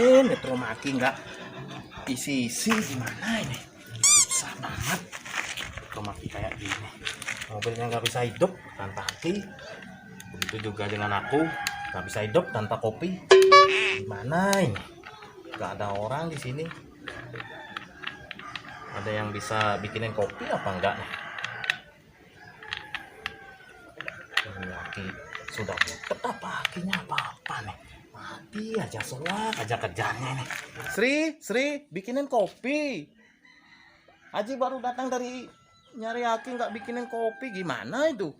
kemarin Metro Maki nggak isi-isi, gimana ini? Susah banget Metro Maki kayak gini. Mobilnya nggak bisa hidup tanpa aki. Begitu juga dengan aku, nggak bisa hidup tanpa kopi. Gimana ini? Nggak ada orang di sini. Ada yang bisa bikinin kopi apa enggak nih? Ini aki sudah muter apa akinya apa nih? Mati aja soal aja kerjanya ini. Sri, bikinin kopi. Haji baru datang dari nyari aki nggak bikinin kopi, gimana itu?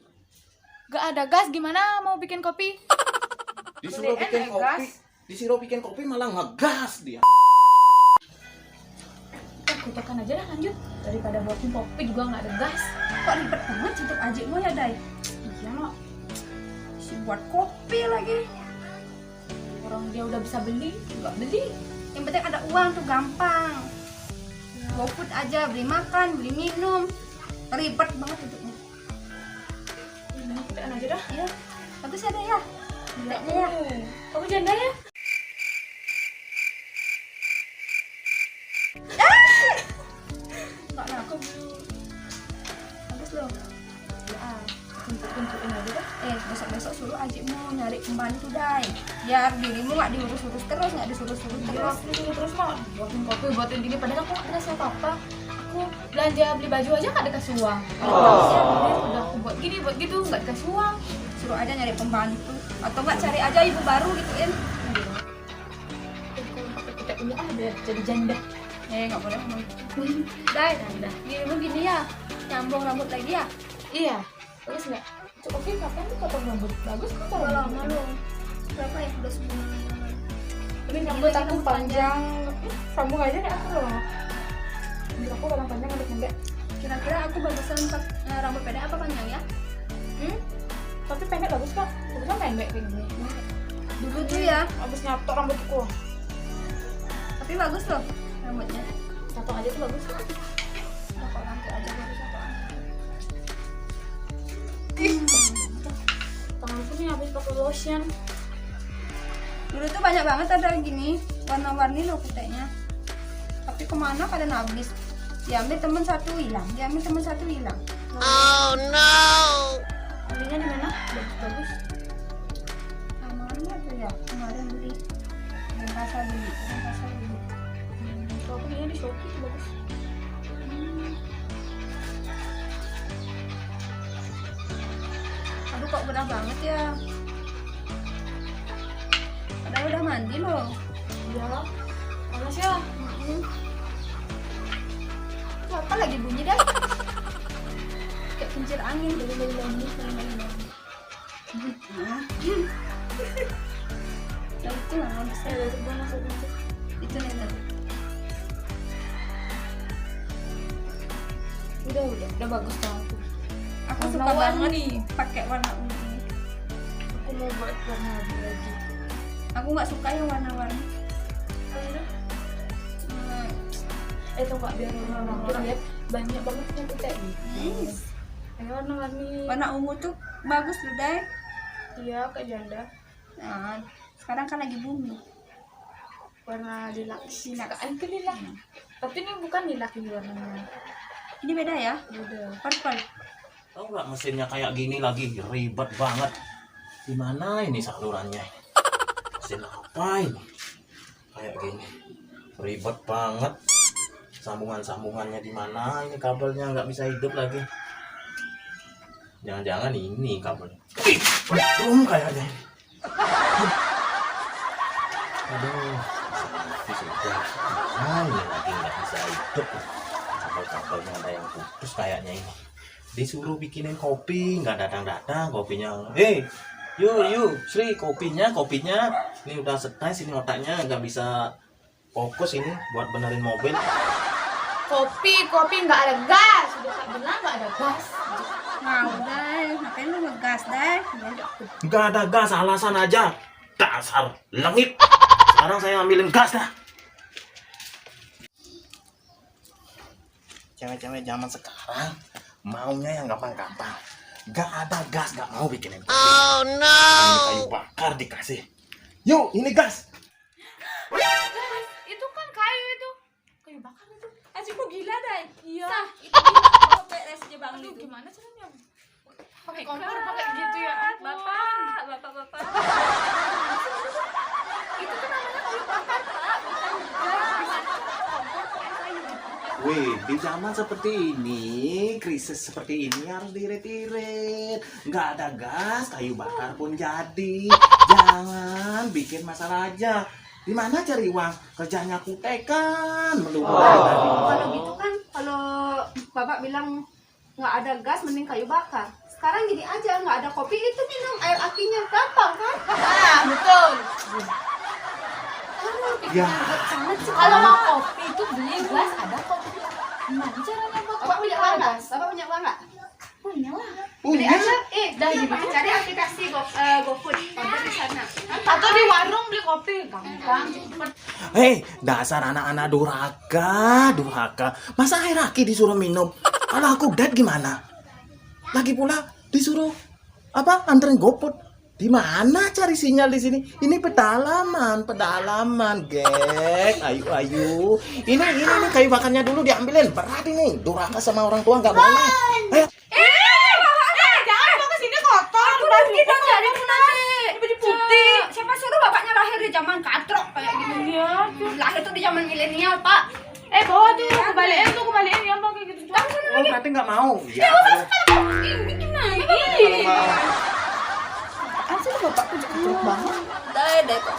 Gak ada gas, gimana mau bikin kopi? Disuruh bikin kopi, disuruh bikin kopi malah ngegas dia. Kita tekan aja dah, lanjut. Daripada buatin kopi juga nggak ada gas. Kok ribet banget untuk ajik lo ya, Day? Iya no, Si buat kopi lagi. orang dia udah bisa beli, nggak beli. Yang penting ada uang tuh gampang. GoFood aja, beli makan, beli minum. Ribet banget hidupnya. Ini kita tekan aja dah. Iya, bagus ya, Day ya? Nggak Kayaknya ya. mau. Kamu janda ya? Enggak lah, Aku belum. bagus loh. Ya, tunjuk-tunjukin aja dah. Besok-besok suruh ajikmu nyari pembantu, Day. Biar dirimu nggak diurus-urus terus, nggak disuruh-suruh Iya, terus. terus mau buatin kopi, buatin gini. Padahal aku nggak kasih apa-apa. Aku belanja beli baju aja nggak dikasih uang. Ya, udah aku buat gini, buat gitu, nggak dikasih uang. Suruh aja nyari pembantu. Atau nggak cari aja ibu baru gituin. Kalau kita ini biar jadi janda. Nggak boleh ngomong. Day, dirimu gini ya, nyambung rambut lagi ya? Iya, bagus nggak? Cukup sih, kapan tuh potong rambut? Bagus kan kalau Udah lama rambut? loh. Berapa ya? Udah sebulan. Ini rambut aku panjang, sambung aja deh aku loh. Rambut aku orang panjang, rambut pendek. Kira-kira aku bagusan rambut pendek apa panjang ya? Tapi pendek bagus kak, bagusan pendek kayak gini. Dulu tuh ya, Abis nyatok rambutku, tapi bagus loh rambutnya. nyatok aja tuh bagus. Nah, kalau nanti aja bagus apa? Tanganku nih habis pakai lotion. Dulu tuh banyak banget ada gini, warna-warni loh kuteknya. Tapi kemana kalian habis? Diambil temen satu hilang, diambil temen satu hilang. Oh no! Belinya di mana? Bagus. Nah, mana tuh ya? Kemarin beli. Yang kasar beli, yang kasar beli. Kalau aku belinya di Shopee bagus. Aduh kok gerah banget ya. Padahal udah mandi loh. Iya. Panas ya. Itu apa lagi bunyi dah? Kayak kincir angin. Nah, itu nggak bisa. Dari mana masuk? Itu nenek. Udah bagus tau aku. Aku Warna suka banget warni. pakai warna ungu. Aku mau buat warna biru lagi. Aku nggak suka yang warna-warni. Itu nggak biar orang lihat banyak banget yang putih gitu. Ayo warna-warni. Warna ungu tuh bagus loh, Day. Iya kayak janda. Nah, sekarang kan lagi booming. Warna lilac. Itu lilac. Tapi ini bukan lilac ini warnanya. Ini beda ya? Udah. Purple. Tahu nggak mesinnya kayak gini lagi ribet banget. Gimana ini salurannya? Mesin apa ini? Kayak gini, ribet banget. Sambungannya di mana? Ini kabelnya nggak bisa hidup lagi. Jangan-jangan ini kabelnya. Kayaknya. Aduh, ini sudah. Nah, ini lagi nggak bisa hidup. Kabelnya ada yang putus kayaknya ini. Disuruh bikinin kopi, nggak datang-datang kopinya. Hei, yuk, Sri, kopinya. Ini udah stres, ini otaknya nggak bisa fokus ini buat benerin mobil. Kopi nggak ada gas. Sudah tak bilang nggak ada gas. Mau, Day. Ngapain lu ngegas, Day? Nggak ada gas, alasan aja. Dasar lengit. Sekarang saya ambilin gas dah. Cewek-cewek zaman sekarang maunya yang gampang-gampang. Nggak ada gas, nggak mau bikinin kopi. Oh no! Kayu bakar dikasih. Yuk, ini gas. Dai. Iya. Sah, itu gila beres aja Bang Aduh, itu. gimana caranya? Pakai kompor, pakai gitu ya. Bapak. Itu tuh namanya kayu bakar, Pak, bukan gas. Kompor pakai kayu. Wih, di zaman seperti ini, krisis seperti ini harus diirit-irit. Nggak ada gas, kayu bakar pun jadi. Jangan bikin masalah aja. Di mana cari uang? Kerjanya kutekan melulu dari tadi. Kalau gitu kan, kalau Bapak bilang nggak ada gas, mending kayu bakar. Sekarang gini aja, nggak ada kopi, itu minum air apinya, gampang kan? Nah, betul. Ya, Kalau mau kopi itu beli gelas ada kopi. Gimana caranya buat Bapak kopi punya ada uang nggak? gas? Bapak punya uang nggak? Punya lah. Beli punya. aja, Dah, iya, gitu. cari aplikasi GoFood, order di sana. Atau di warung beli kopi, gampang. Hei, dasar anak-anak durhaka. Masa air aki disuruh minum? Kalau aku dead gimana? Lagi pula disuruh anterin GoFood. Di mana cari sinyal di sini? Ini pedalaman, gek. Ayo. Ini kayu bakarnya dulu diambilin. Berat ini. Durhaka sama orang tua nggak boleh. Ayo. Jangan mau kesini kotor. Pergi dong, jadi nanti baju putih. Siapa suruh bapaknya lahir di zaman katrok kayak gitu? Iya. Lahir tuh di zaman milenial, Pak. Bawa tuh, kembaliin ya, mau kayak gitu. Oh, berarti nggak mau. Ya. Ini gimana? Ih. Asli bapak tuh jelek banget. Deh kok.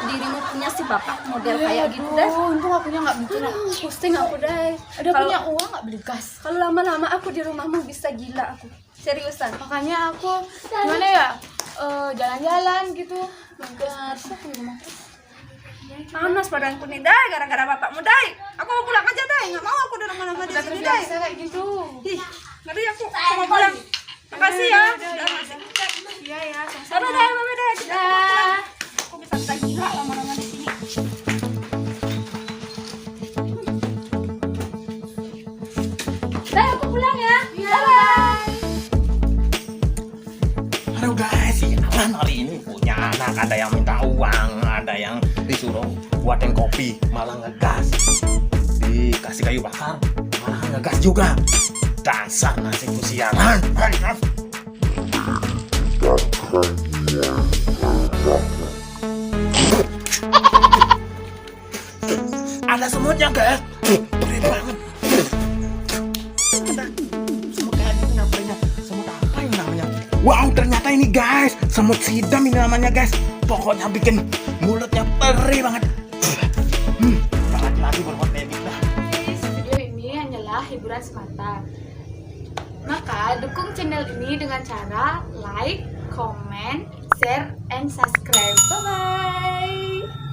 Dirimu punya si bapak model kayak gitu deh. Untung akunya nggak bikin. Pusing aku deh. Ada punya uang nggak beli gas? Kalau lama-lama aku di rumahmu bisa gila aku. Seriusan. Makanya aku gimana ya? Jalan-jalan gitu. Gas aku di rumah. Panas badanku nih, Dai, gara-gara bapakmu, Dai. Aku mau pulang aja, Dai. Nggak mau aku di rumah-rumah di Udah sini, Dai. terbiasa kayak gitu. Ih, ngeri aku. Aku mau pulang. Makasih ya. Udah ngasih. Iya ya. Bye-bye, Dai. Bye-bye, Dai. Dah. Aku bisa gila lama-lama di sini. Dai, aku pulang ya. Bye-bye. Halo guys, sialan hari ini punya anak. Ada yang minta uang, ada yang disuruh buatin kopi, malah ngegas. Dikasih kayu bakar, malah ngegas juga. Dasar nasibku sialan. Ada semutnya guys. Berat banget. Ada semut kayak gitu namanya. Semut apa yang namanya? Wow, ternyata ini guys, semut sidam ini namanya guys. Pokoknya bikin mulutnya perih banget. Lagi-lagi berbuat medis dah. Video ini hanyalah hiburan semata. Maka dukung channel ini dengan cara like, comment, share, and subscribe. Bye bye.